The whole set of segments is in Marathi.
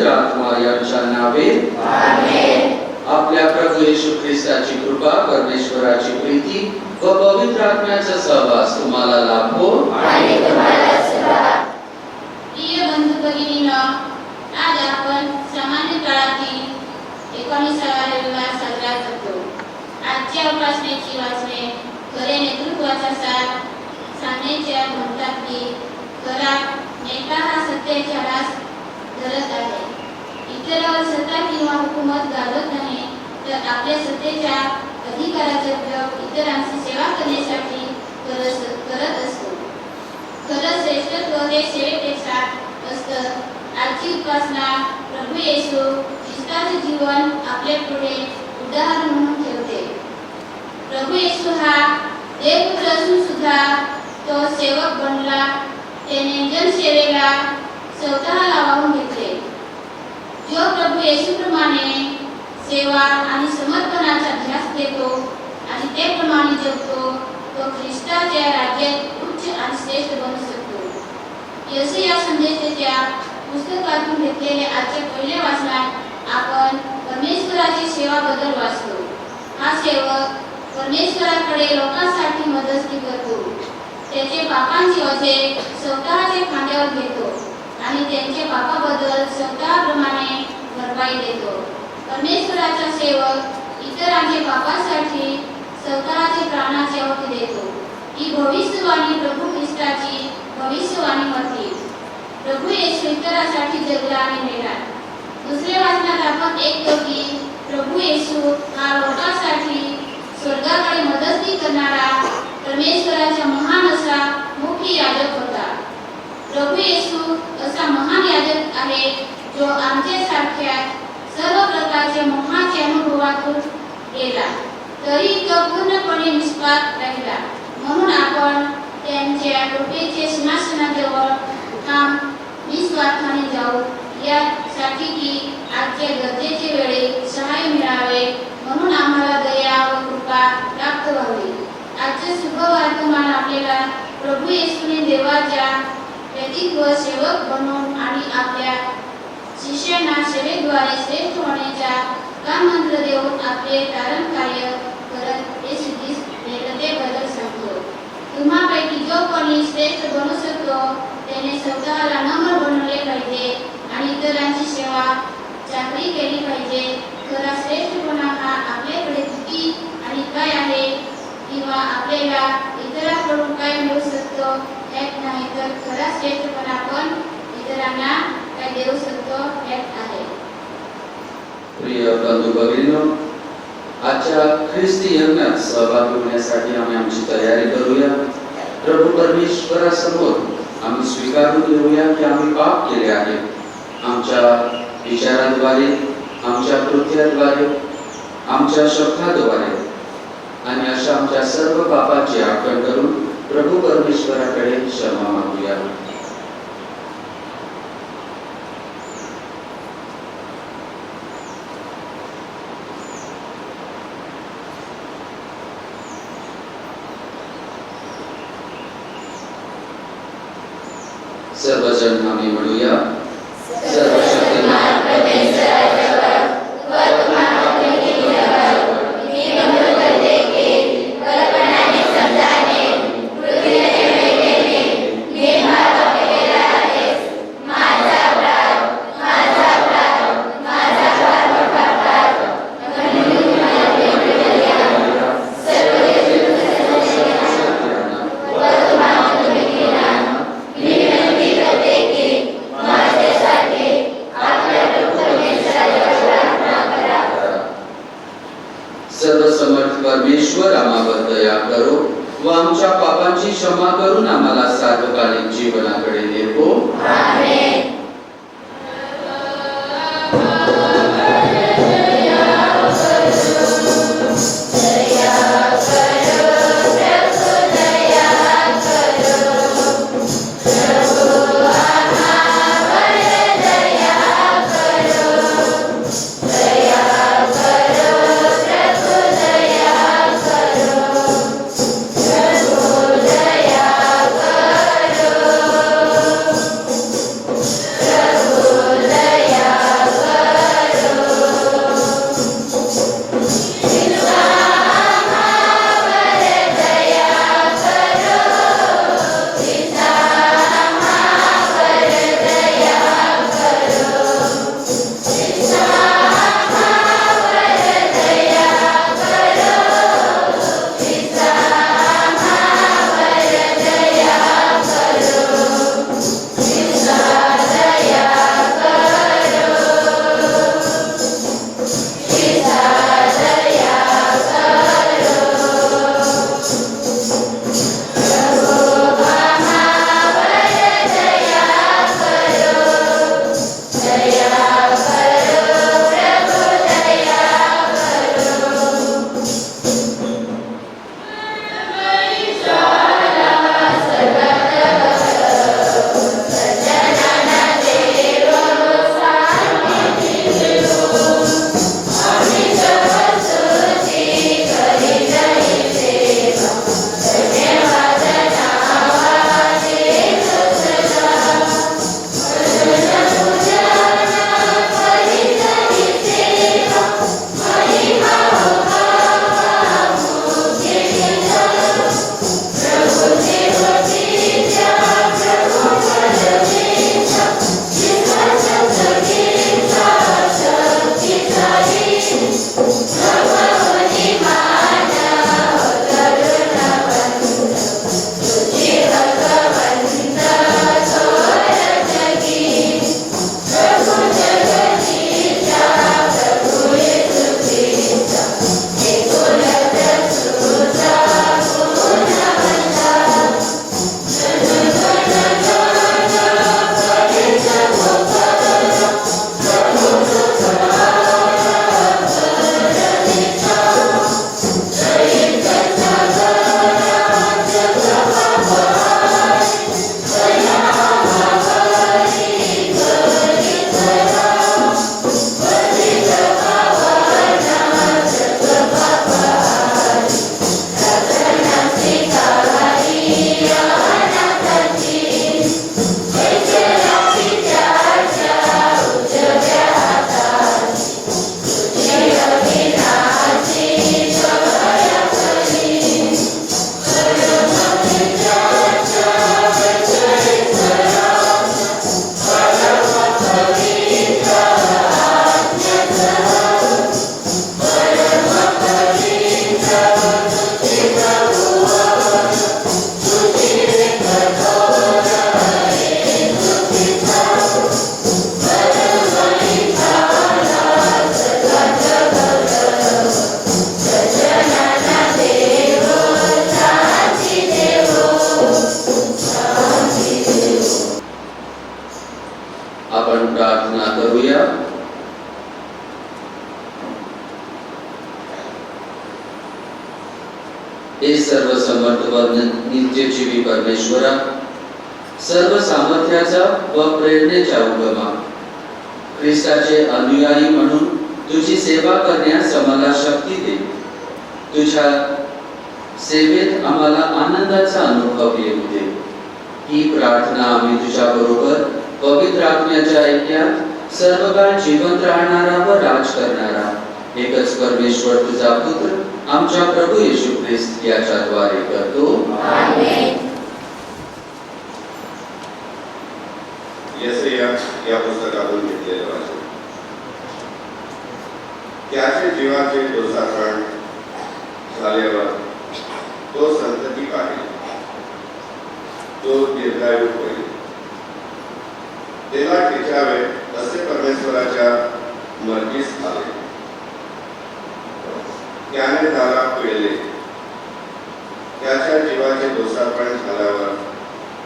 पवित्र आत्मा यांच्या नावे आमेन. आपल्या प्रभू येशू ख्रिस्ताची कृपा, परमेश्वराची प्रीती व पवित्र आत्म्याचा सहवास तुम्हाला लाभो आणि तुम्हाला सुद्धा. प्रिय बंधू भगिनींनो, आज आपण सामान्य काळातील 19वा रविवार साजरा करतो. आजच्या उपासनेची वाचने खरे नेतृत्वाचा सार सांगण्याच्या म्हणतात की खरा नेता हा सत्याच्या रास धरत आहे. इतरांवर सत्ता किंवा हुकूमत गाजवत नाही, तर आपल्या सत्तेच्या अधिकाराचा उपयोग इतरांची सेवा करण्यासाठी करत असतो. खरं श्रेष्ठत्व हे सेवेपेक्षा असतं. आजची उपासना प्रभू येशू ख्रिस्ताचे जीवन आपल्या पुढे उदाहरण म्हणून ठेवते. प्रभू येशू हा देवपुत्र असून सुद्धा तो सेवक बनला. त्याने जनसेवेला स्वतःला वाहून घेतले. जो प्रभू येशूप्रमाणे सेवा आणि समर्पणाचा ध्यास देतो आणि त्याप्रमाणे जगतो, तो ख्रिस्ताच्या राज्यात उच्च आणि श्रेष्ठ बनू शकतो. यशया संदेशाच्या पुस्तकातून घेतलेले आजचे पहिले वाचनात आपण परमेश्वराची सेवाबद्दल वाचतो. हा सेवक परमेश्वराकडे लोकांसाठी मदत करतो. त्याचे पापांची ओझे स्वतःच्या खांद्यावर घेतो आणि त्यांच्या पापाबद्दल स्वतःप्रमाणे भरपाई देतो. परमेश्वराचा सेवक इतरांच्या पापासाठी स्वतःचे प्राणाची आहुती देतो. ही भविष्यवाणी प्रभू ख्रिस्ताची भविष्यवाणी होती. प्रभू येशू इतरांसाठी जगला आणि मेला. दुसऱ्या वाचनात आपण ऐकतो की प्रभू येशू हा लोकांसाठी स्वर्गाकडे मदत करणारा परमेश्वराचा महान असा मुख्य याजक होता. प्रभू येशू असा महान याजक आहे जो आमच्यासारख्या सर्व प्रकारच्या मोहाच्या अनुभवातून गेला, तरी तो पूर्णपणे निष्पाप राहिला. म्हणून आपण त्यांच्या कृपेच्या सिंहासनाजवळ ठाम निस्वार्थाने जाऊ, यासाठी की आजच्या गरजेच्या वेळी सहाय्य मिळावे, म्हणून आम्हाला दया व कृपा प्राप्त व्हावी. आजचे शुभ वर्तमान आपल्याला प्रभू येशूने देवाच्या व्यक्तित्व सेवक बनवून आणि आपल्या शिष्यांना सेवेद्वारे श्रेष्ठ होण्याचा काम मंत्र देऊन आपले तारण कार्य करत हे सिद्धीस नेतृत्वाबद्दल सांगतो. तुम्हापैकी जो कोणी श्रेष्ठ बनू शकतो त्याने स्वतःला नम्र बनवले पाहिजे आणि इतरांची सेवा चाकरी केली पाहिजे. खरा श्रेष्ठपणा हा आपल्याकडे किती आणि काय आहे किंवा आपल्याला इतरांकडून काय मिळू शकतो यात नाही, तर खरा श्रेष्ठपणा आपण इतरांना काय देऊ शकतो यात आहे. प्रिय बंधू भगिनींनो, आजच्या ख्रिस्ती यज्ञात सहभागी होण्यासाठी आम्ही आमची तयारी करूया. प्रभू परमेश्वरासमोर आम्ही स्वीकारून घेऊया की आम्ही पाप केले आहे. आमच्या विचाराद्वारे, आमच्या कृत्याद्वारे, आमच्या शब्दाद्वारे आणि अशा आमच्या सर्व पापाची आठवण करून प्रभू परमेश्वराकडे क्षमा मागूया. सर्वजण आम्ही म्हणूया. सर्वशक्तिमान परमेश्वराजवळ वर्तमान आपल्या मी नम्र करते की कल्पनाने, समजाने, कृतीने, वेगेने मी भाग केलेला आहेस. माझा अपराध मोठा अपराध. म्हणून मला भेटलेल्या सर्व वर्तमान भगिनींना मी विनंती करते की माझ्यासाठी आपल्या प्रभू परमेश्वराजवळ प्रार्थना करा. सर्वसमर्थ परमेश्वर आम्हावर दया करो व आमच्या पापांची क्षमा करून आम्हाला सार्वकालिक जीवनाकडे नेतो. आमेन. हे सर्व समर्थ व नित्यजीवी परमेश्वरा, सर्व सामर्थ्याचा व प्रेरणेच्या उगमा, ख्रिस्ताचे अनुयायी म्हणून तुझी सेवा करण्यास आम्हाला शक्ती दे. तुझ्या सेवेत आम्हाला आनंदाचा अनुभव येऊ दे. ही प्रार्थना आम्ही तुझ्या बरोबर पवित्र आत्म्याच्या ऐक्यात सर्व काळ जिवंत राहणारा व राज करणारा एकच परमेश्वर तुझा पुत्र आमच्या प्रभू येशू ख्रिस्त याच्याद्वारे करतो. आमेन. यशया या पुस्तकातून घेतलेले वाचन. त्याचे जीवाचे दोषापण झाल्यावर तो संतती पाहिल, तो दीर्घायू होईल. त्याला टिचावे असे परमेश्वराच्या मर्जीस आले. त्याने त्याला पिळले. त्याच्या जीवाचे दोषापण झाल्यावर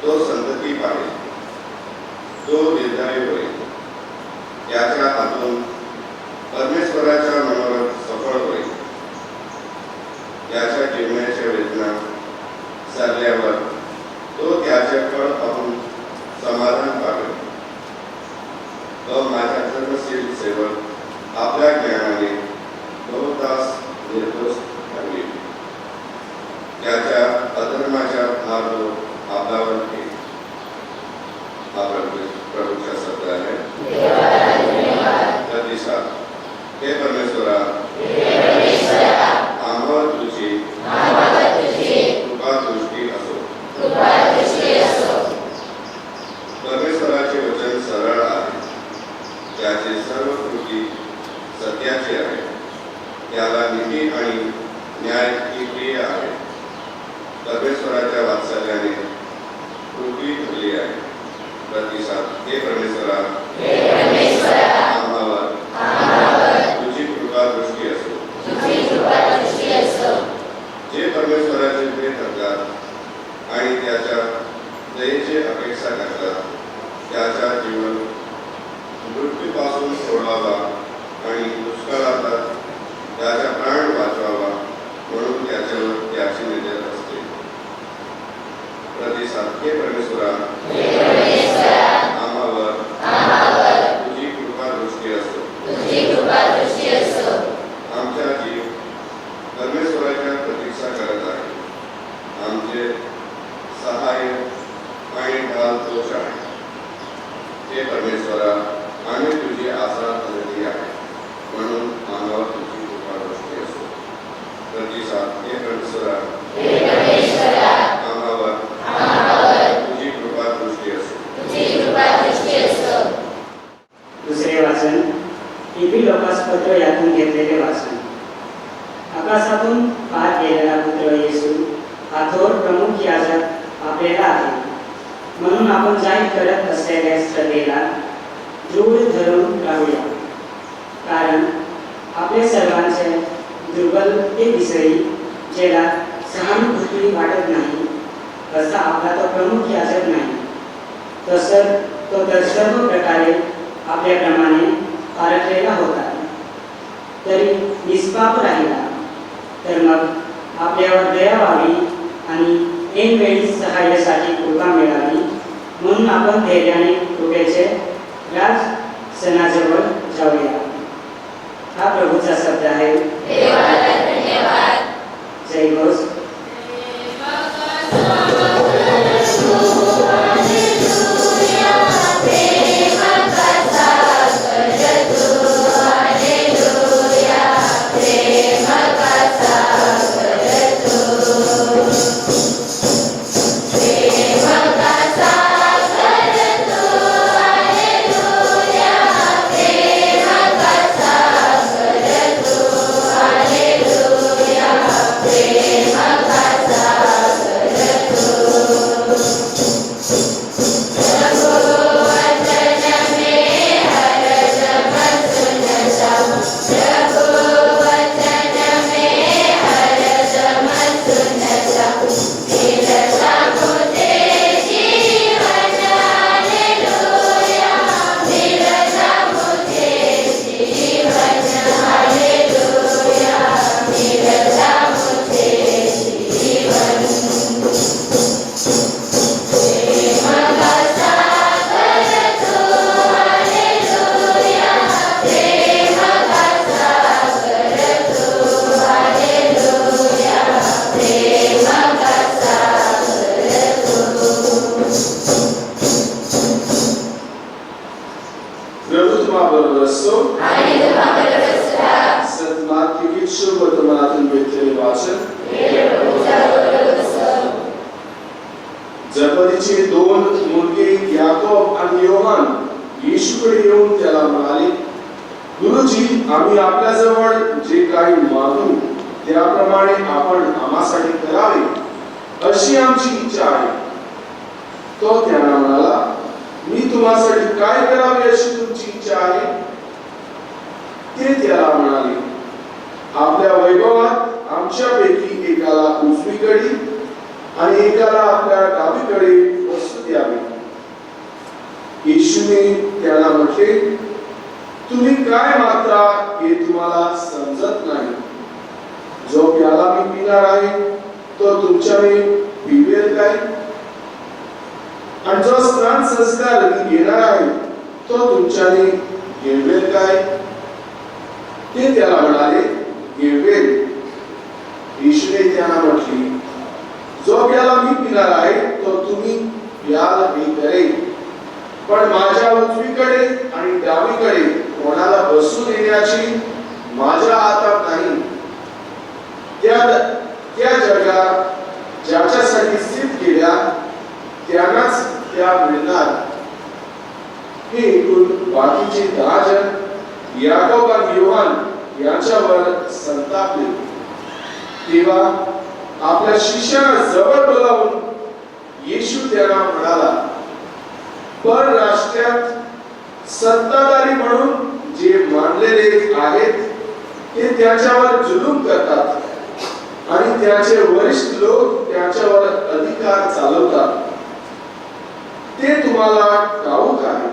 तो संतती पाहिल, तो दीर्घायू होईल. त्याच्या हातून परमेश्वराच्या मनोरथ सफळ होईल. त्याच्या जीवनाच्या वेदना सरल्यावर तो त्याचे फळ पाहून समाधान पावेल. व माझ्या धर्मशील सेवक आपल्या ज्ञानाने बहुतास निर्दोष ठरविल. त्याच्या अधर्माच्या भार तो आपल्यावर घेईल. हा प्रभूच्या शब्द आहे. प्रतिसाद. हे परमेश्वरा, आम्हावर तुझी कृपा दृष्टी असो. परमेश्वराचे वचन सरळ आहे. त्याचे सर्व कृती सत्याचे आहे. त्याला नीती आणि न्याय ही प्रिय आहे. परमेश्वराच्या वात्सल्याने पृथ्वी भरली आहे. प्रतिसाद. हे परमेश्वरा, आम्हावर तुझी कृपा दृष्टी असो. जे परमेश्वराचे प्रिय करतात आणि त्याच्या दयेची अपेक्षा करतात, त्याचा जीवन मृत्यूपासून सोडावा आणि दुष्काळात त्याचा प्राण वाचवावा म्हणून त्याच्यावर त्याची नजर असते. प्रतिसाद. हे परमेश्वरा, आम्हावर तुझी कृपा दृष्टी असो. आमचा जीव परमेश्वराच्या प्रतीक्षा करत आहे. आमचे सहाय्य आणि ढाल तोच आहे. हे परमेश्वरा, आम्ही तुझी आशा धरली आहे म्हणून आम्हावर तुझी कृपा दृष्टी असो. प्रतिसाद. हे परमेश्वरा, आम्हावर तुझी कृपा दृष्टी असो. दुसरे वाचन. इबी लोकास पत्र यातून घेतलेले वाचन. आकाशातून पार गेलेला पुत्र येशू हा थोर प्रमुख याजक आपल्याला आहे. म्हणून आपण जाहीर करत असलेल्या श्रद्धेला दृढ धरून राहूया. कारण आपल्या सर्वांच्या दुर्बलतेविषयी ज्याला सहानुभूती वाटत नाही असा आपला तो प्रमुख याजक नाही. तो तर सर्व प्रकारे आपल्याप्रमाणे पारखलेला होता, तरी निष्पाप राहिला. तर मग आपल्यावर दया व्हावी आणि ऐनवेळी सहाय्यासाठी कृपा मिळावी म्हणून आपण धैर्याने कृपेचे राजसनाजवळ जाऊया. हा प्रभूचा शब्द आहे. जय घोष. Amen. जबदीचे दोन मुलगे याकोब आणि योहान येशूकडे येऊन त्याला म्हणाले, गुरुजी, आम्ही आपल्याजवळ जे काही मागू त्याप्रमाणे आपण आम्हासाठी करावे अशी आमची इच्छा आहे. तो त्यांना म्हणाला, मी तुम्हासाठी काय करावे अशी तुमची इच्छा आहे? ते त्याला म्हणाले, आपल्या वैभवात आमच्यापैकी एकाला उजवीकडे आणि एकाला आपल्या डावीकडे बसू द्यावे. येशूने त्याला म्हटले, तुम्ही काय मागता हे तुम्हाला समजत नाही. जो प्याला मी पिणार आहे तो तुमच्याने पिवेल काय? आणि जो स्नान संस्कार मी घेणार आहे तो तुमच्याने घेवेल काय? ते त्याला म्हणाले, घेवेल. येशूने त्यांना म्हटले, जो प्याला मी पिणार आहे तो तुम्ही प्याल मी करेन, पण माझ्या उजवीकडे आणि डावीकडे कोणाला बसून येण्याची माझ्या हातात नाही. त्या जगा ज्याच्यासाठी सिद्ध केल्या त्यांनाच त्या मिळणार. हे ऐकून बाकीचे 10 जण याकोब आणि योहान यांच्यावर संतापले. तेव्हा आपल्या शिष्यांना जवळ बोलावून येशू त्यांना म्हणाला, परराष्ट्रात सत्ताधारी म्हणून जे मानलेले आहेत ते त्याच्यावर जुलूम करतात आणि त्याचे वरिष्ठ लोक त्याच्यावर अधिकार चालवतात. ते तुम्हाला ठाऊक आहे.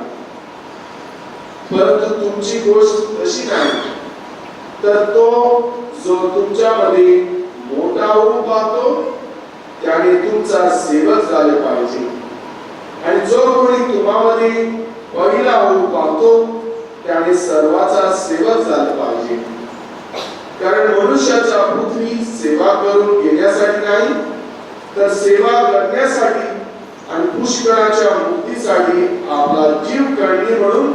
परंतु तुमची गोष्ट तशी नाही. तर तो जो तुमच्यामध्ये मोठा होऊ पाहतो त्याने तुमचा सेवक झाले पाहिजे, आणि जो कोणी तुम्हामध्ये पहिला होऊ पाहतो त्याने सर्वाचा सेवक झाले पाहिजे. कारण मनुष्याचा पृथ्वी सेवा करून घेण्यासाठी नाही, तर सेवा करण्यासाठी आणि पुष्कळाच्या मुक्तीसाठी आपला जीव काढणे म्हणून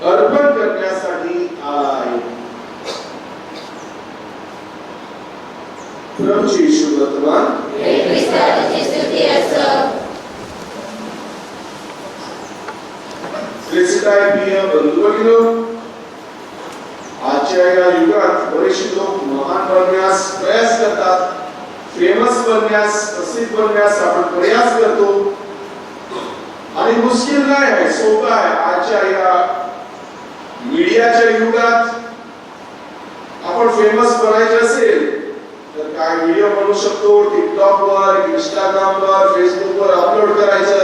अर्पण करण्यासाठी आला आहे. प्रभूचे शुभ वर्तमान. ख्रिस्ताची स्तुती असो. प्रेसिडाय प्रिय बंधू भगिनींनो, आजच्या या युगात बरेचसे लोक महान बनण्यास प्रयास करतात, फेमस बनण्यास, प्रसिद्ध बनण्यास आपण प्रयास करतो. आणि मुश्किल नाही आहे, सोपं आहे. आजच्या या मीडियाच्या युगात आपण फेमस बनायचे असेल तर काय व्हिडिओ बनवू शकतो, टिकटॉक वर, इंस्टाग्राम वर, फेसबुक वर अपलोड करायचं,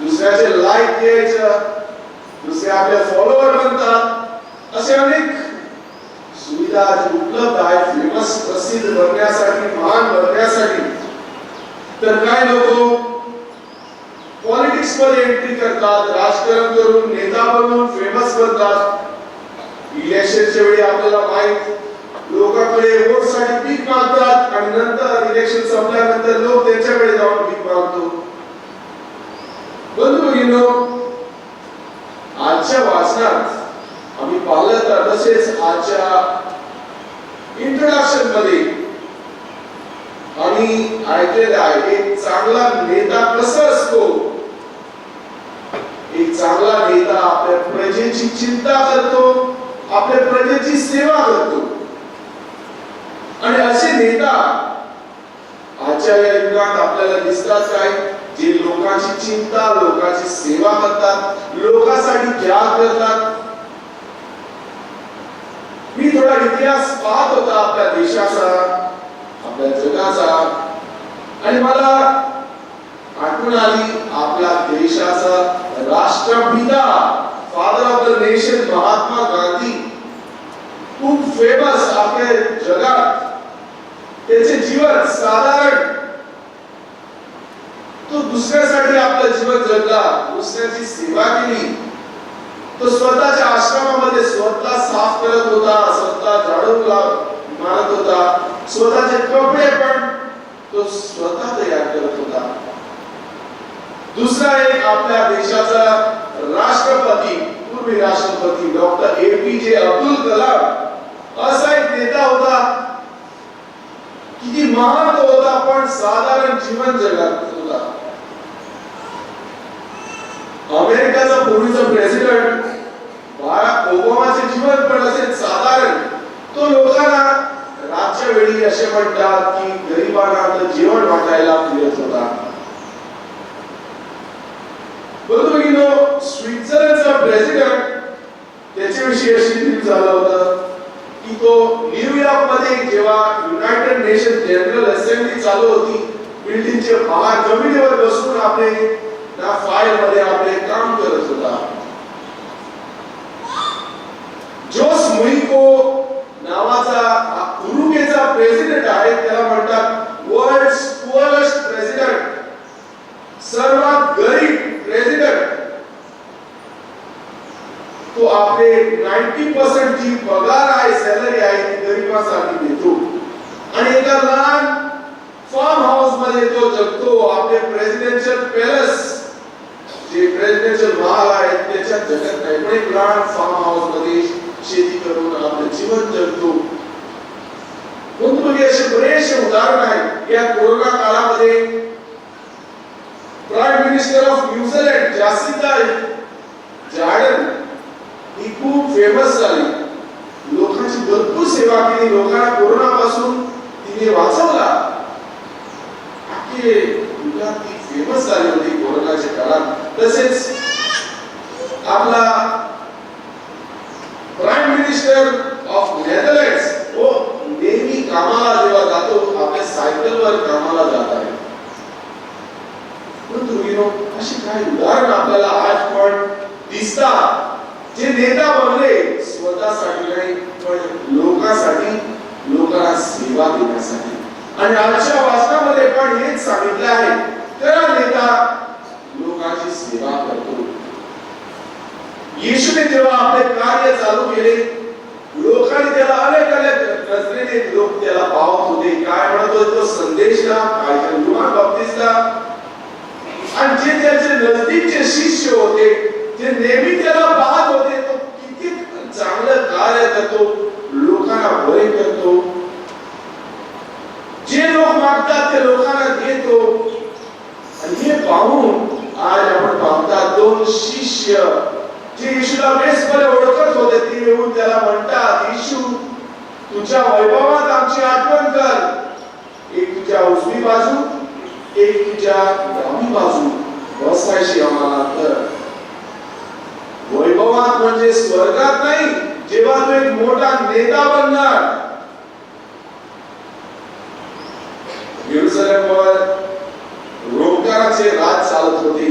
दुसऱ्याचे लाईक द्यायचं, दुसरे आपले फॉलोअर बनतात. असे अनेक सुविधा उपलब्ध आहेत फेमस, प्रसिद्ध बनण्यासाठी, महान बनण्यासाठी. तर काय लोक पॉलिटिक्स मध्ये एंट्री करतात, राजकारण करून नेता बनून फेमस बनतात. इलेक्शनच्या वेळी आपल्याला माहित, लोकांकडे वोटसाठी भीक मागतात आणि नंतर इलेक्शन संपल्यानंतर लोक त्यांच्याकडे जाऊन भीक मागतो. बंधू भगिनींनो, आजच्या वाचनात आम्ही पाहिलं तर तसेच आजच्या इंट्रोडक्शन मध्ये आम्ही ऐकलेलं आहे, एक चांगला नेता कसा असतो. एक चांगला नेता आपल्या प्रजेची चिंता करतो, आपल्या प्रजेची सेवा करतो. आणि असे नेता आजच्या या युगात आपल्याला दिसतात काय, जे लोकांची चिंता, लोकांची सेवा करतात, लोकांसाठी त्याग करतात. मी थोडा इतिहास पाहत होता आपल्या देशाचा, आपल्या जगाचा, आणि मला आठवण आली आपल्या देशाचा राष्ट्रपिता, father of the nation Mahatma Gandhi. खूप फेमस आपल्या जगात. त्याचे जीवन साधारण, तो दुसऱ्यासाठी आपलं जीवन जगला, दुसऱ्याची सेवा केली. तो स्वतःच्या आश्रमामध्ये स्वतः साफ करत होता, स्वतः झाडू मारत होता, स्वतःचे कपडे पण तो स्वतः तयार करत होता. दुसरा एक आपल्या देशाचा राष्ट्रपती, पूर्वी राष्ट्रपती डॉक्टर APJ अब्दुल कलाम असा एक नेता होता. किती महान तो होता, पण साधारण जीवन जगत होता. अमेरिकाचा पूर्वीचा प्रेसिडेंट बाराक ओबामाचे जीवन पण असे साधारण. तो लोकांना रातच्या वेळी असे म्हणतात की गरिबांना जेवण वाटायला फिरत होता. परंतु स्वित्झर्लंडचा प्रेसिडेंट त्याच्याविषयी अशी न्यूज झालं होतं की तो न्यूयॉर्क मध्ये जेव्हा युनायटेड नेशन जनरल असेंब्ली चालू होती, बिल्डिंगच्या बाहेर जमिनीवर बसून आपले त्या फाईल मध्ये आपले काम करत होता. जोस मुइको नावाचा उरुग्वेचा प्रेसिडेंट आहे, त्याला म्हणतात वर्ल्ड्स पुअरेस्ट प्रेसिडेंट, सर्वात गरीब प्रेसिडेंट. तो आपले 90% जी पगार आहे, सॅलरी आहे, ती गरिबांसाठी देतो आणि एका लहान फार्म हाऊस मध्ये तो जगतो. आपले प्रेसिडेन्शियल पॅलेस जे प्रेसिडेन्शियल महाल आहे त्याच्यात जगत नाही, पण एक लहान फार्म हाऊस मध्ये शेती करून आपले जीवन जगतो. कोणते असे बरेचसे उदाहरण आहेत. या कोरोना काळामध्ये prime minister of New Zealand Jacinda Ardern ही खूप फेमस झाली. लोकांची भरपूर सेवा केली, लोकांना कोरोना पासून तिने वाचवला. ती फेमस झाली होती कोरोनाच्या काळात. तसेच आपला प्राईम मिनिस्टर ऑफ नेदरलँड्स तो नेहमी कामाला जेव्हा जातो आपल्या सायकलवर कामाला जात आहे. परंतु अशी काही उदाहरण आपल्याला आज पण दिसतात जे नेता बनले स्वतःसाठी नाही पण लोकांसाठी, लोकांना सेवा देण्यासाठी. आणि आजच्या वाचनामध्ये पण हेच सांगितलं आहे, खरा नेता लोकांची सेवा करतो. येशूने जेव्हा आपले कार्य चालू केले, लोकांनी त्याला अनेक नजरेने लोक त्याला पाहत होते. काय म्हणत होते तो संदेशला, काय युहान बाप्तिस्टला, आणि जे त्याचे नजदीकचे शिष्य होते जे नेहमी त्याला पाहत होते, तो किती चांगलं कार्य करतो, लोकांना बरे करतो. जे लोक मागतात ते लोकांना देतो. आणि हे पाहून आज आपण पाहतात दोन शिष्य जे येशूला बेसपणे ओळखत होते ते येऊन त्याला म्हणतात, येशू तुझ्या वैभवात आमची आठवण कर. एक तुझ्या उजवी बाजू, एक तुझ्या डावी बाजू बसायची आम्हाला कर. वैभवात म्हणजे स्वर्गात नाही, जेव्हा तू एक मोठा नेता बनणार. येरुशलेमवर रोमकाराचे राज चालत होते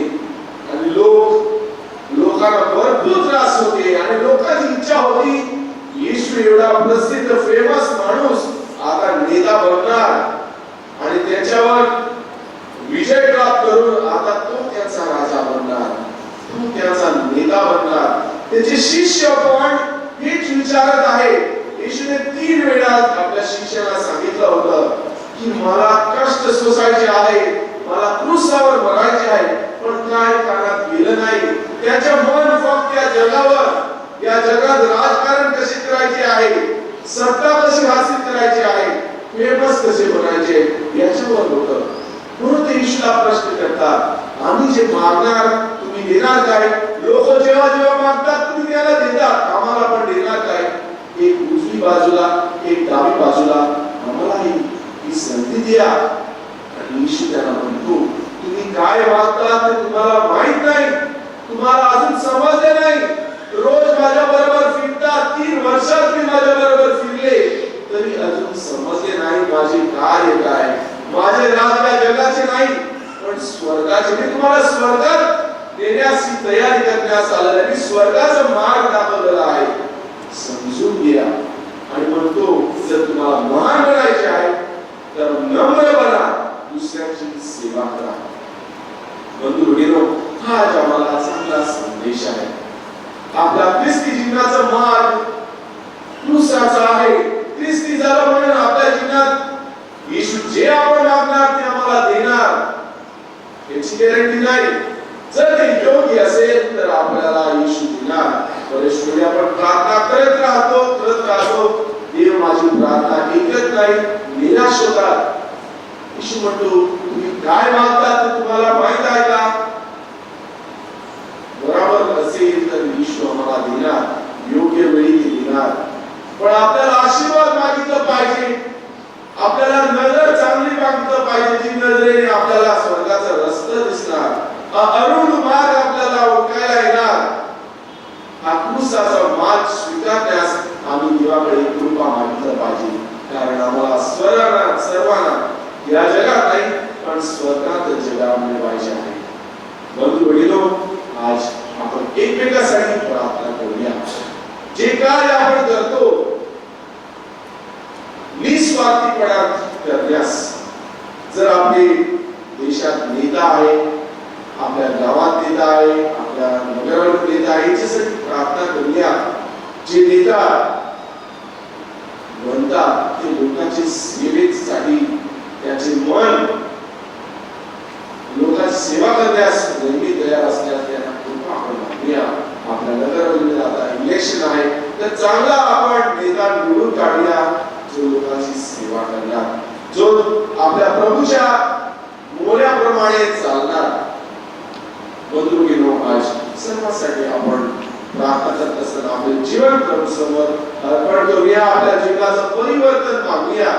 आणि लोकांना भरपूर त्रास होते आणि लोकांची इच्छा होती येशू एवढा प्रसिद्ध फेमस माणूस आता नेता बनणार आणि त्याच्यावर विजय प्राप्त करून आता तो त्याचा राजा बनणार, तो त्याचा नेता बनणार. त्याचे शिष्य पण हेच विचारत आहे. येशूने 3 वेळा आपल्या शिष्याला सांगितलं होतं की मला कष्ट सोसायचे आहे, मला क्रूसावर मरायचे आहे, पण काय कानात गेलं नाही. त्याचे मन फक्त या जगावर, या जगात राजकारण कसे करायचे आहे, सत्ता कशी हासिल करायची आहे, फेमस कसे बनायचे याच्यावर होतं. म्हणून ते येशूला प्रश्न करतात, आम्ही जे मागणार तुम्ही देणार काय? लोक जेव्हा जेव्हा मागतात तुम्ही त्याला देतात, आम्हाला पण देणार काय? एक उजवी बाजूला, एक डावी बाजूला आम्हाला ही संधी द्या. आणि येशू त्यांना म्हणतो, तुम्ही काय मागता ते तुम्हाला माहित नाही, तुम्हाला अजून समजले नाही. रोज माझ्या बरोबर फिरतात, 3 वर्षात मी माझ्या बरोबर फिरले तरी अजून समजले नाही माझे कार्य काय. माझे राज या जगाचे नाही पण स्वर्गाचे. मी तुम्हाला स्वर्गात नेण्याची तयारी करण्यास आलेलो आहे. मी स्वर्गाचा मार्ग दाखवलेला आहे, समजून घ्या. आणि म्हणतो जर तुम्हाला महान बनायचे आहे तर नम्र बना, दुसऱ्याची सेवा करा. बंधुभगिनींनो, हा आज आम्हाला चांगला संदेश आहे. आपला ख्रिस्ती जीवनाचा मार्ग क्रूसाचा आहे. ख्रिस्ती झाला म्हणून आपल्या जीवनात येशू जे आपण मागणार ते आम्हाला देणार याची गॅरंटी नाही. जर ते योग्य असेल तर आपल्याला येशू देणार. बरेच वेळा आपण प्रार्थना करत राहतो, देव माझी प्रार्थना ऐकत नाही, निराश होतात. येशू म्हणतो तुम्ही काय मागतात ते तुम्हाला माहित आहे का? प्रभू आम्हाला देणार, योग्य वेळी ते देणार. पण आपल्याला आशीर्वाद मागितलं पाहिजे, आपल्याला नजर चांगली मागितलं पाहिजे, जी नजरेने आपल्याला स्वर्गाचा रस्ता दिसणार, अरुण मार्ग आपल्याला ओळखायला येणार. हा क्रूसाचा मार्ग स्वीकारण्यास आम्ही देवाकडे कृपा मागितलं पाहिजे. कारण आम्हाला सर्वांना या जगात नाही पण स्वर्गात जगात मिळवायचे आहे. बंधू भगिनींनो, आज आपण एकमेकांसाठी प्रार्थना करूया. जे कार्य आपण करतो निस्वार्थीपणा करण्यास, जर आपले देशात नेता आहे, आपल्या गावात नेता आहे, आपल्या नगरात नेता आहे, याच्यासाठी प्रार्थना करूया. जे नेता म्हणतात ते लोकांच्या सेवेसाठी, त्याचे मन लोकांची सेवा करण्यास नेहमी तयार असल्यास त्यांना कृपा आपण मागूया. आपल्या नगरामध्ये आता इलेक्शन आहे, तर चांगला आपण नेता निवडून काढूया जो लोकांची सेवा करणार, जो आपल्या प्रभूच्या मोल्याप्रमाणे चालणार. बंधू भगिनींनो, आज सर्वांसाठी आपण प्रार्थना करत असताना आपले जीवन प्रभू समोर अर्पण करूया. आपल्या जीवनाचं परिवर्तन मागूया.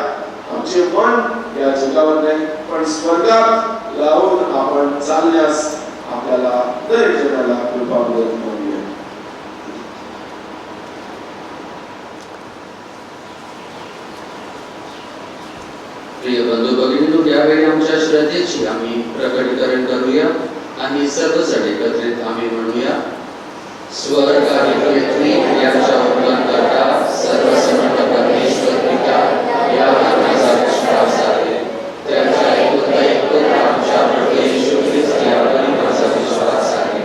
आमचे मन या जगावर नाही पण स्वर्गात लावून आपण चालण्यास आपल्याला दर जणाला कृपा मागूया. प्रिय बंधू भगिनींनो, यावेळी आमच्या श्रद्धेची आम्ही प्रकटीकरण करूया आणि सर्वजण एकत्रित आम्ही म्हणूया. स्वर्ग आणि पृथ्वी यांच्या उत्पन्न करता सर्वसमर्थ परमेश्वर पिता यावर माझा विश्वास आहे. त्याच्या एकुलता पुत्र आमच्या प्रभू येशू ख्रिस्त यावर माझा विश्वास आहे.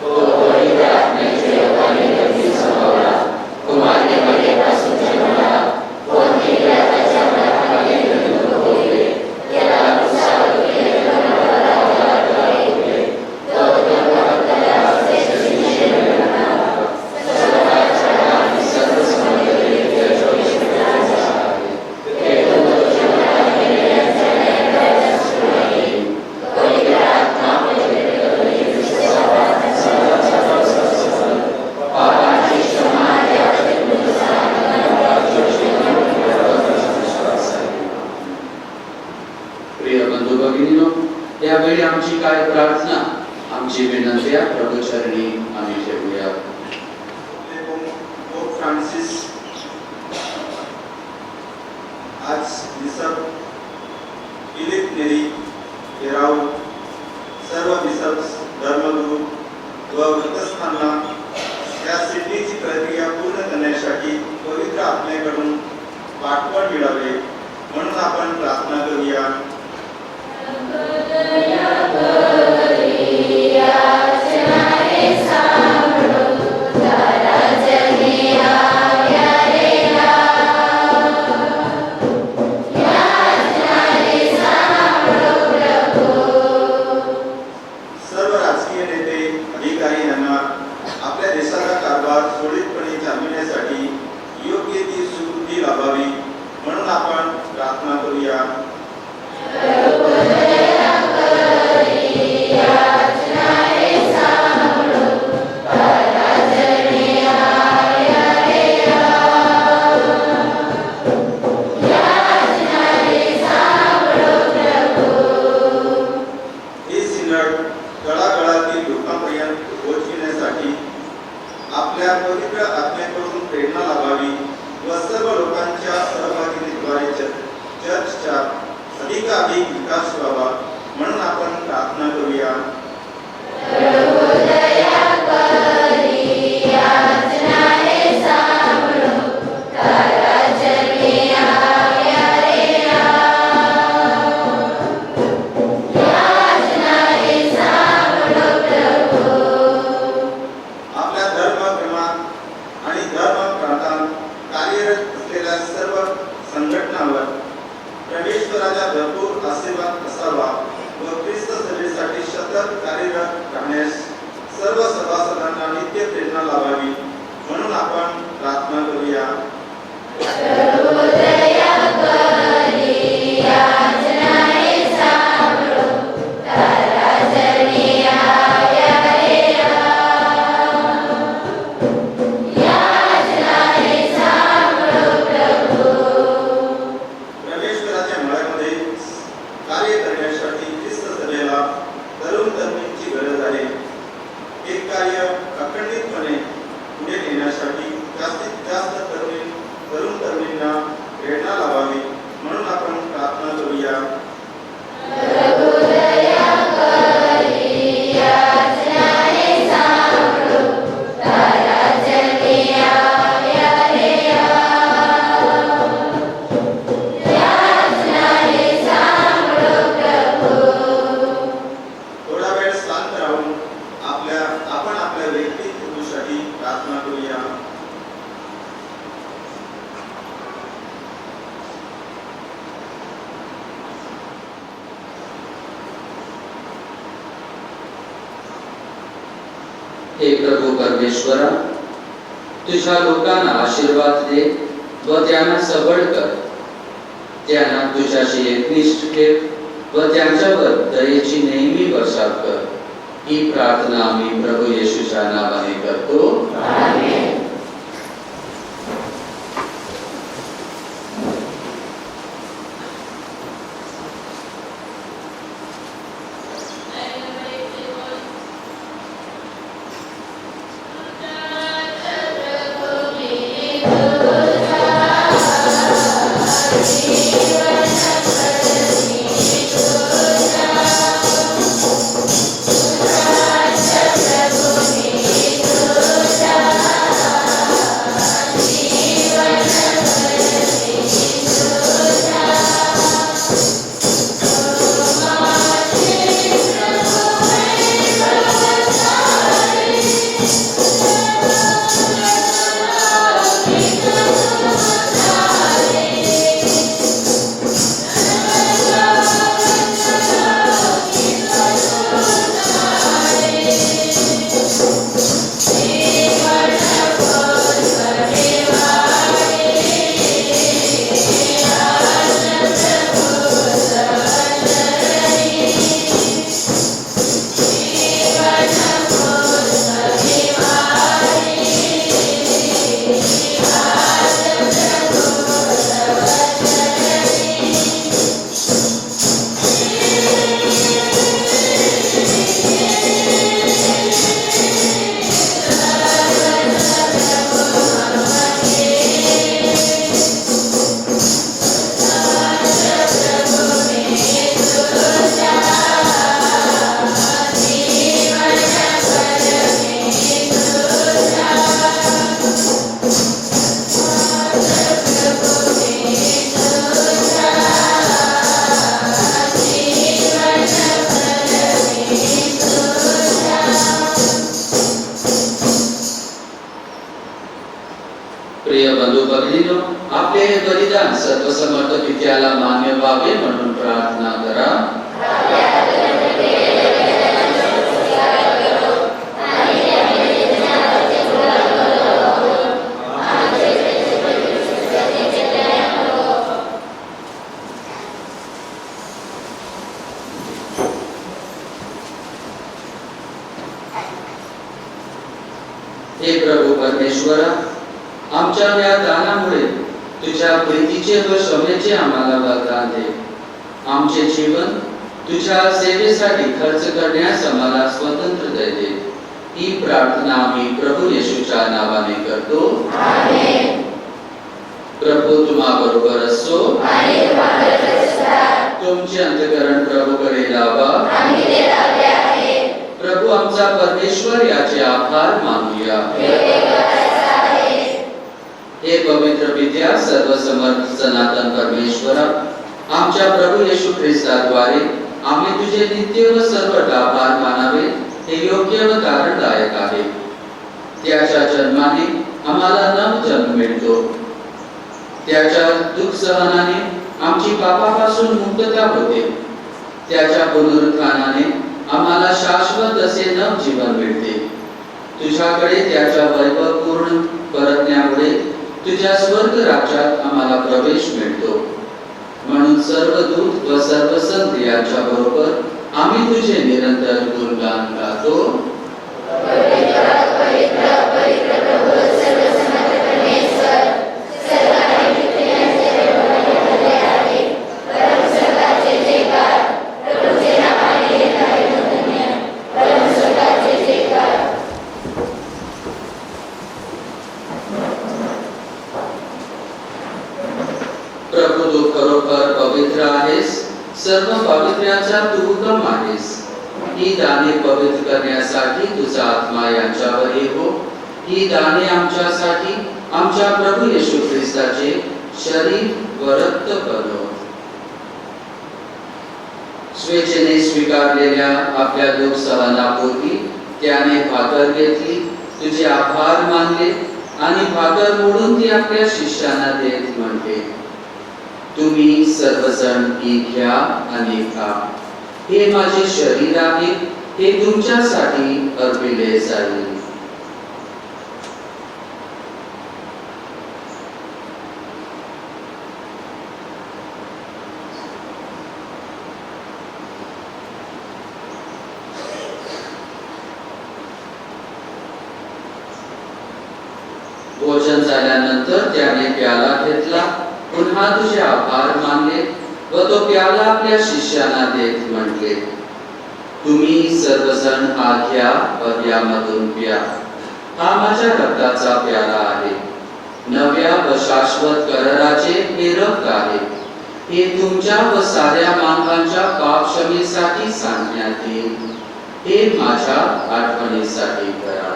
तो पवित्र आत्म्याच्या योगाने कधी संभावला, कुमारी मरियेपासून जन्मला, कोणती त्याच्या मनामध्ये निर्मळ होते, त्याला क्रूसावर यावेळी आमची काय प्रार्थना, आमची विनंत्या प्रभूचरणी आम्ही ठेवूया. पोप फ्रान्सिस आज बिशप फिलिप नेरी येराऊ, सर्व बिशप्स, धर्मगुरू व वृत्तस्थांना या सिद्धीची प्रक्रिया पूर्ण करण्यासाठी पवित्र आत्म्याकडून पाठवण मिळावे म्हणून आपण प्रार्थना करूया. सर्व राजकीय नेते, अधिकारी यांना आपल्या देशाचा कारभार सुरळीतपणे चालविण्यासाठी योग्य ती सुबुद्धी लाभावी म्हणून आपण प्रार्थना करूया. तळागाळातील लोकांपर्यंत पोहोचविण्यासाठी आपल्या पवित्र आत्म्याकडून प्रेरणा लाभावी व सर्व लोकांच्या सहभागितेद्वारे चर्चचा अधिकाधिक विकास व्हावा म्हणून आपण प्रार्थना करूया. परमेश्वराचा भरपूर आशीर्वाद असावा व ख्रिस्त सेवेसाठी सतत कार्यरत राहण्यास सर्व सभासदांना नित्य प्रेरणा लाभावी म्हणून आपण प्रार्थना करूया. हे प्रभू परमेश्वरा, तुझ्या लोकांना आशीर्वाद दे व त्यांना सबळ कर. त्यांना तुझ्याशी एकनिष्ठ ठेव व त्यांच्यावर दयेची नेहमी वर्षाव कर. ही प्रार्थना आम्ही प्रभू येशूच्या नावाने करतो. आमेन. प्रिय बंधू भगिनींनो, आपले हे बलिदान सर्वसमर्थ पित्याला मान्य व्हावे म्हणून प्रार्थना करा. हे प्रभू परमेश्वरा, आमच्या या दानामुळे तुझ्या प्रीतीचे व क्षमेचे आम्हाला वरदान दे. आमचे जीवन तुझ्या सेवेसाठी खर्च करण्यास आम्हाला स्वातंत्र्य दे. ही प्रार्थना आम्ही प्रभू येशूच्या नावाने करतो. आमेन. प्रभू तुम्हा बरोबर असो. आणि तुम्हाबरोबर सुद्धा. तुमचे अंतःकरण प्रभूकडे लावा. आम्ही ते लावले आहे. प्रभू आमचा परमेश्वर याचे आभार मानूया. हे पवित्र पित्या, सर्वसमर्थ सनातन परमेश्वरा, आमच्या प्रभू येशू ख्रिस्ताद्वारे आम्ही तुझे नित्य व सर्व आभार मानावे हे योग्य व कारणदायक आहे. त्याच्या जन्माने आम्हाला नव जन्म मिळतो. त्याच्या दुःख सहनाने आमची पापापासून मुक्तता होते. त्याच्या पुनरुत्थानाने आम्हाला शाश्वत असे नव जीवन मिळते. तुझ्याकडे त्याच्या वैभवपूर्ण परतण्यामुळे तुझ्या स्वर्ग राज्यात आम्हाला प्रवेश मिळतो. म्हणून सर्व दूत व सर्व संत यांच्या बरोबर आम्ही तुझे निरंतर गुणगान गातो. प्रभू तू खरोखर पवित्र आहेस. सर्व पवित्र्याचा तू हुकम आहेस. ही दाने पवित्र करण्यासाठी तुझा आत्मा यांच्यावर येवो. ही दाने आमच्यासाठी आमच्या प्रभू येशू ख्रिस्ताचे शरीर व रक्त बनो. स्वेच्छेने स्वीकारलेल्या आपल्या दुःख सहनापूर्वी त्याने भाकर घेतली, तुझे आभार मानले आणि भाकर मोडून ती आपल्या शिष्यांना देत म्हणते, तुम्ही सर्वजण ही घ्या आणि खा. हे माझे शरीर आहे, हे तुमच्यासाठी अर्पिले जाईल. भोजन झाल्यानंतर त्याने प्याला घेतला, पुन्हा तुझे आभार मानले व तो प्याला आपल्या शिष्यांना देत म्हटले, तुम्ही सर्वजण हा घ्या व यामधून प्या. हा माझ्या रक्ताचा प्याला आहे, नव्या व शाश्वत कराराचे हे रक्त आहे. हे तुमच्या व साऱ्या मानवांच्या पाप क्षमेसाठी सांगण्यात येईल. हे माझ्या आठवणीसाठी करा.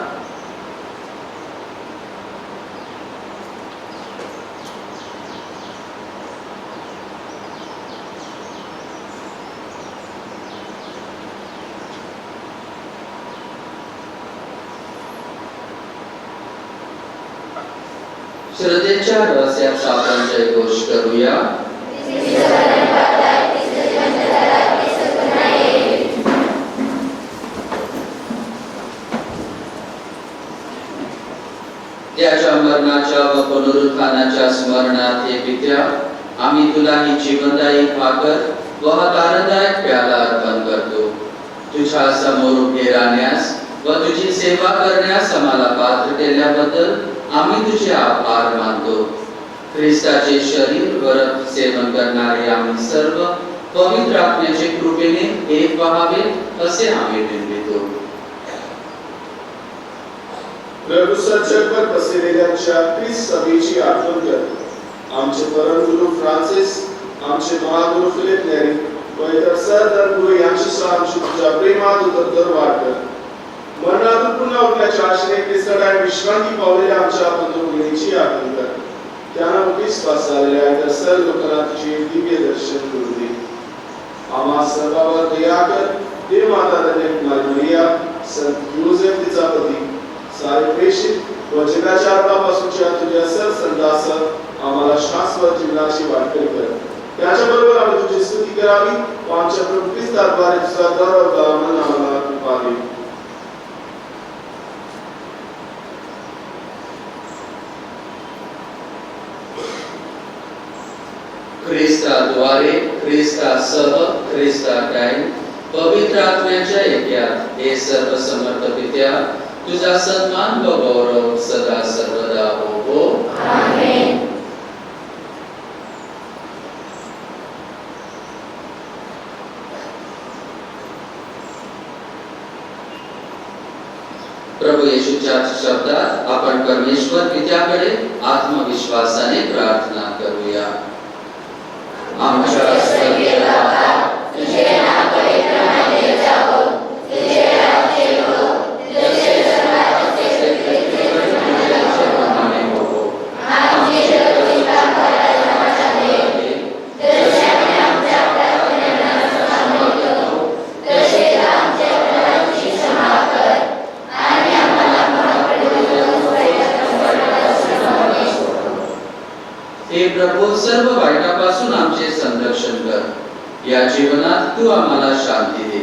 श्रद्धेच्या रहस्याचा आपण जयघोष करूया. त्याच्या मरणाच्या व पुनरुत्थानाच्या स्मरणात हे पित्या, आम्ही तुला ही जीवनदायी भाकर व हा तारणदायक प्याला अर्पण करतो. तुझ्या समोर उभे राहण्यास व तुझी सेवा करण्यास आम्हाला पात्र केल्याबद्दल आम्ही तुझे आभार मानतो. ख्रिस्ताचे शरीर व रक्त सेवन करणारे आम्ही सर्व पवित्र आत्म्याच्या कृपेने एक व्हावे असे आम्ही विनवितो. प्रभू जगभर पसरलेल्या ख्रिस्त सभेची आठवण करतो. आमचे परमगुरू फ्रान्सिस, आमचे महागुरू फिलिप नेरी व इतर सर्व धर्मगुरू यांची आमची तुझ्या प्रेमात उदर वाढ कर. मरणातून पुन्हा उठण्याच्या आशेने ख्रिस्ताला विश्रांती पावलेल्या आमच्या बंधुभगिनीची आठवण कर. त्यांना विश्वास झालेल्या इतर सर्व लोकांना तुझे दिव्य दर्शन करू दे. आम्हा सर्वांवर दया कर. देव माता धन्य कुमारी मरिया, संत योसेफ तिचा पती, सारे प्रेषित व जगाच्या आरंभापासूनच्या तुझ्या सर्व संदास आम्हाला शाश्वत जीवनाची वाटकरी कर. त्याच्याबरोबर आम्ही तुझी स्तुती करावी व आमच्या प्रभू ख्रिस्ताद्वारे तुझा गौरव गावून आम्हाला कृपा दे. ख्रिस्ताद्वारे, ख्रिस्तासह, ख्रिस्ताकाय, पवित्र आत्म्याच्या ऐक्यात हे सर्व समर्थ पित्या, तुझा सन्मान व गौरव सदा सर्वदा हो. आमेन. प्रभू येशूच्या शब्दात आपण परमेश्वर पित्याकडे आत्मविश्वासाने प्रार्थना करूया. आमच्या स्वर्गीय बाबा, तुझे नाम पवित्र मानले जावो. तुझे राज्य येवो. जसे स्वर्गात तसे पृथ्वीवर हो. आमची दररोजची भाकर आज आम्हाला दे. जसे आम्ही आमच्या अपराधांना क्षमतो, तसेच आमच्या अपराधांची क्षमा कर. आणि आम्हाला हे प्रभू, सर्व वाईटापासून आमचे संरक्षण कर. या जीवनात तू आम्हाला शांती दे.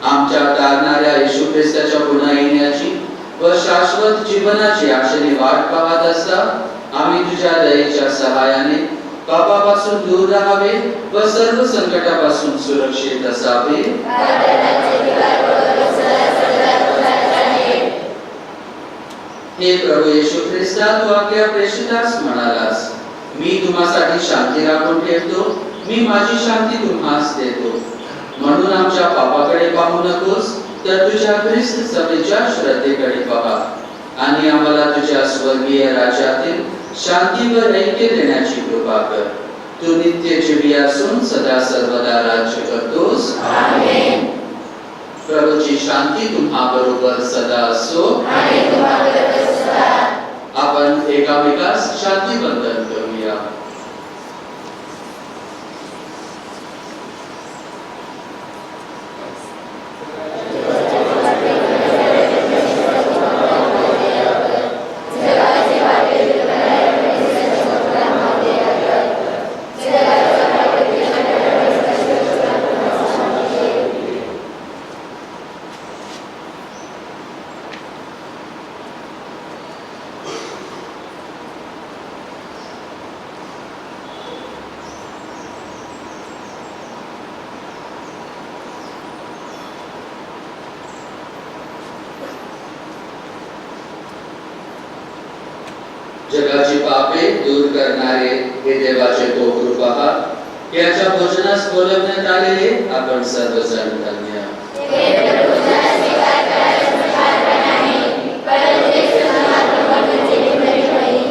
आमच्या तारणाऱ्या येशू ख्रिस्ताच्या पुन्हा येण्याची व शाश्वत जीवनाची आशेने वाट पाहत असता आम्ही तुझ्या दयेच्या सहाय्याने पापापासून दूर राहावे व सर्व संकटापासून सुरक्षित असावे. हे प्रभू येशू ख्रिस्ता, तू आपल्या प्रेषितास म्हणालास, मी तुम्हासाठी शांती राखून ठेवतो, मी माझी शांती तुम्हास देतो. म्हणून आमच्या पापाकडे पाहू नकोस, तर तुझ्या ख्रिस्त सभेच्या श्रद्धेकडे पहा आणि आम्हाला तुझ्या स्वर्गीय राज्यातील शांती व ऐक्य देण्याची कृपा कर. तू नित्य जीवी असून सदा सर्वदा राज्य करतोस. आमेन. प्रभूची शांती तुम्हा बरोबर सदा असो. आणि तुम्हाबरोबर सदा. आपण एकामेकास शांती बंधन करूया. पापे दूर करणारे हे देवाचे कोपरू पहा. याच्या भोजनास बोलवण्यात आलेले आपण सर्वजण धन्य. हे प्रभूचा स्वीकार करायला साधारण आहे, परंतु ते स्वतः प्रमाणाचे बरे होईल.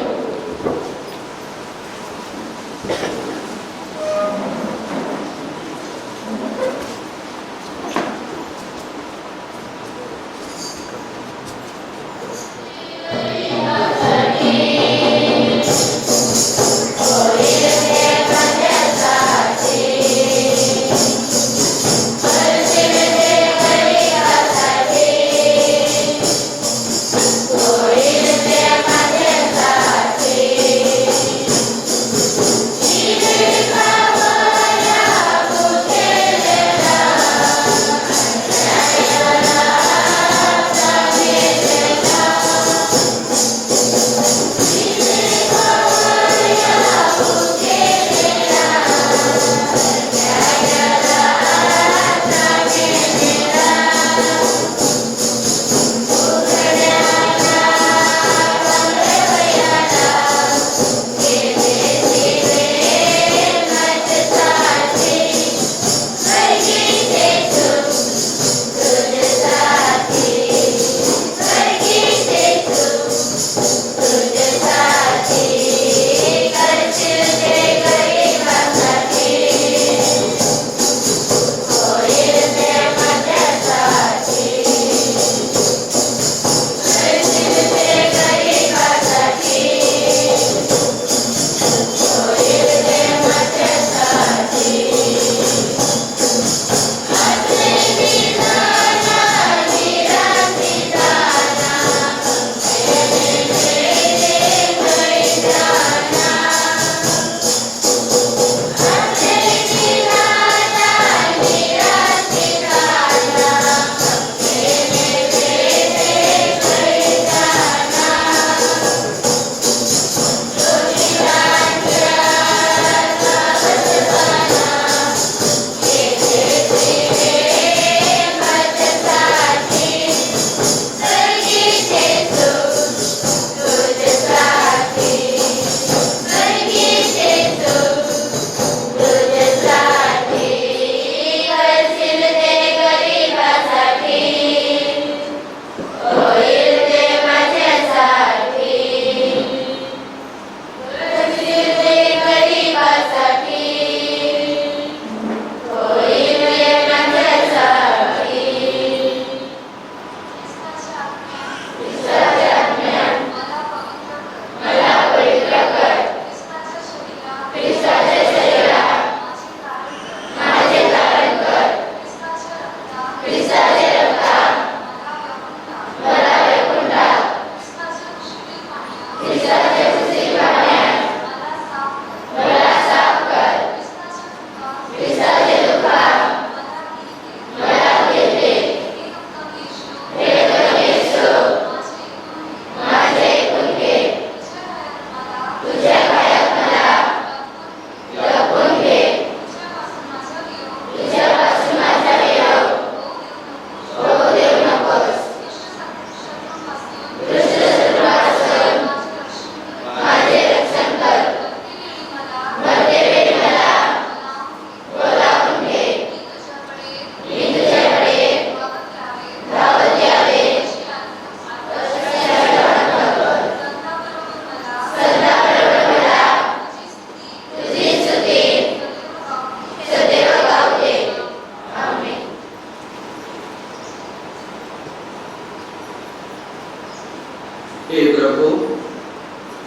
हे प्रभू,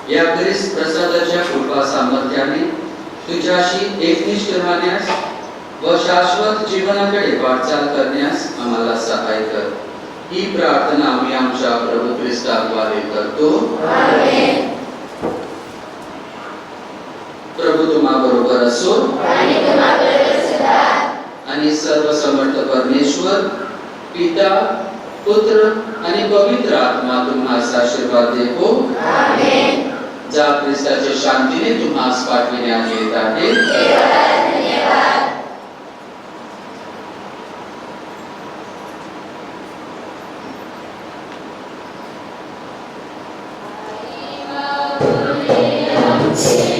या ख्रिस्त प्रसादाच्या कृपा सामर्थ्याने तुझ्याशी एकनिष्ठ राहण्यास व शाश्वत जीवनाकडे वाटचाल करण्यास आम्हाला सहाय्य कर. ही प्रार्थना आम्ही आमच्या प्रभू ख्रिस्ताद्वारे करतो. आमेन. प्रभू तुम्हा बरोबर असो आणि तुम्हाबरोबर सुद्धा. आणि सर्व समर्थ परमेश्वर पिता, पुत्र आणि पवित्र आत्मा तुम्हास आशीर्वाद देवो. आमेन. ज्या ख्रिस्ताच्या शांतीने तुम्हास पाठविण्यात येत आहे, देवाला धन्यवाद. Amen. आमचे